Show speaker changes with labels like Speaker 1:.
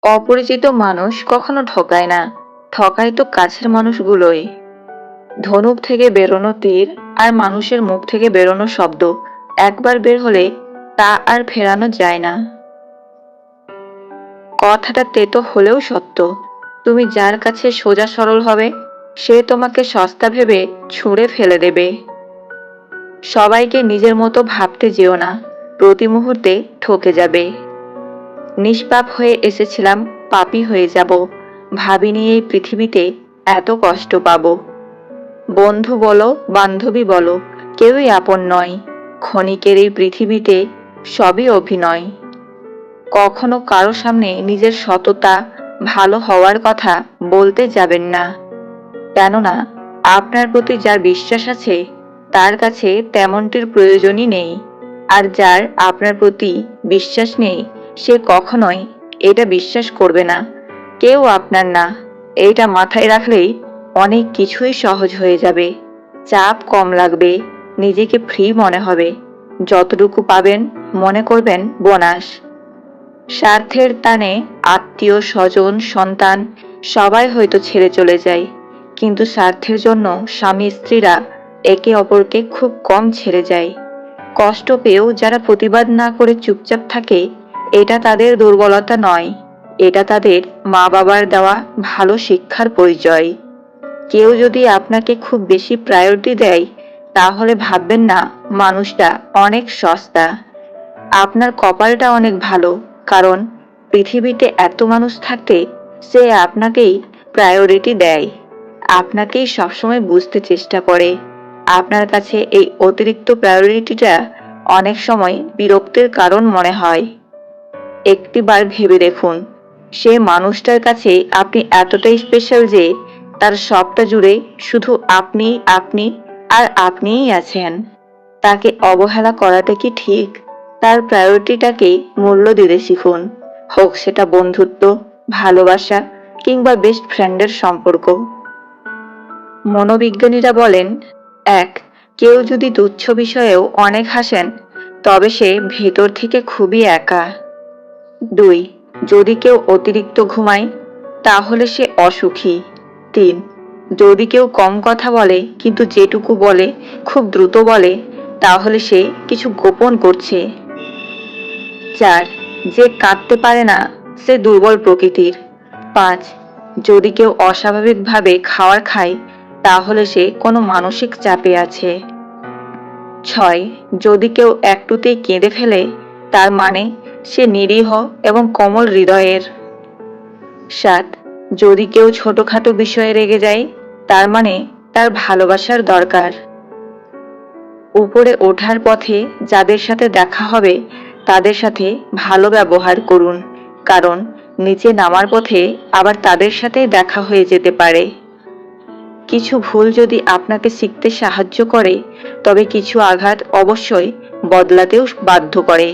Speaker 1: অপরিচিত মানুষ কখনো ঠকায় না, ঠকায় তো কাছের মানুষগুলোই। ধনুক থেকে বেরোনো তীর আর মানুষের মুখ থেকে বেরোনো শব্দ একবার বের হলে তা আর ফেরানো যায় না। কথাটা তেতো হলেও সত্য। তুমি যার কাছে সোজা সরল হবে, সে তোমাকে সস্তা ভেবে ছুঁড়ে ফেলে দেবে। সবাইকে নিজের মতো ভাবতে যেও না, প্রতি মুহূর্তে ঠকে যাবে। নিষ্পাপ হয়ে এসেছিলাম, পাপী হয়ে যাব, ভাবিনি এই পৃথিবীতে এত কষ্ট পাবো। বন্ধু বলো, বান্ধবী বলো, কেউই আপন নয়। ক্ষণিকের এই পৃথিবীতে সবই অভিনয়। কখনো কারো সামনে নিজের সততা, ভালো হওয়ার কথা বলতে যাবেন না। কেননা আপনার প্রতি যার বিশ্বাস আছে, তার কাছে তেমনটির প্রয়োজনই নেই। আর যার আপনার প্রতি বিশ্বাস নেই, সে কখনোই এটা বিশ্বাস করবে না কেউ আপনার না। এইটা মাথায় রাখলেই অনেক কিছুই সহজ হয়ে যাবে। চাপ কম লাগবে, নিজেকে ফ্রি মনে হবে। যতটুকু পাবেন মনে করবেন বোনাস। স্বার্থের টানে আত্মীয় স্বজন সন্তান সবাই হয়তো ছেড়ে চলে যায়, কিন্তু স্বার্থের জন্য স্বামী স্ত্রীরা একে অপরকে খুব কম ছেড়ে যায়। কষ্ট পেয়েও যারা প্রতিবাদ না করে চুপচাপ থাকে, এটা তাদের দুর্বলতা নয়, এটা তাদের মা বাবার দেওয়া ভালো শিক্ষার পরিচয়। কেউ যদি আপনাকে খুব বেশি প্রায়োরিটি দেয়, তাহলে ভাববেন না মানুষটা অনেক সস্তা। আপনার কপালটা অনেক ভালো, কারণ পৃথিবীতে এত মানুষ থাকতে সে আপনাকেই প্রায়োরিটি দেয়, আপনাকেই সবসময় বুঝতে চেষ্টা করে। আপনার কাছে এই অতিরিক্ত প্রায়োরিটিটা অনেক সময় বিরক্তির কারণ মনে হয়। একটিবার ভেবে দেখুন, সে মানুষটার কাছে আপনি এতটাই স্পেশাল যে তার সবটা জুড়ে শুধু আপনি আপনি আর আপনিই আছেন। তাকে অবহেলা করাটা কি ঠিক? তার প্রায়োরিটিটাকে মূল্য দিতে শিখুন, হোক সেটা বন্ধুত্ব, ভালোবাসা কিংবা বেস্ট ফ্রেন্ডের সম্পর্ক। মনোবিজ্ঞানীরা বলেন, এক, কেউ যদি তুচ্ছ বিষয়েও অনেক হাসেন, তবে সে ভেতর থেকে খুবই একা। দুই, যদি কেউ অতিরিক্ত ঘুমায়, তাহলে সে অসুখী। তিন, যদি কেউ কম কথা বলে কিন্তু যেটুকু বলে খুব দ্রুত বলে, তাহলে সে কিছু গোপন করছে। চার, যে কাঁদতে পারে না সে দুর্বল প্রকৃতির। পাঁচ, যদি কেউ অস্বাভাবিকভাবে খাবার খায়, তাহলে সে কোনো মানসিক চাপে আছে। ছয়, যদি কেউ একটুতেই কেঁদে ফেলে, তার মানে সে নিরীহ এবং কোমল হৃদয়ের। সাত, যদি কেউ ছোটখাটো বিষয়ে রেগে যায়, তার মানে তার ভালোবাসার দরকার। উপরে ওঠার পথে যাদের সাথে দেখা হবে, তাদের সাথে ভালো ব্যবহার করুন, কারণ নিচে নামার পথে আবার তাদের সাথেই দেখা হয়ে যেতে পারে। কিছু ভুল যদি আপনাকে শিখতে সাহায্য করে, তবে কিছু আঘাত অবশ্যই বদলাতেও বাধ্য করে।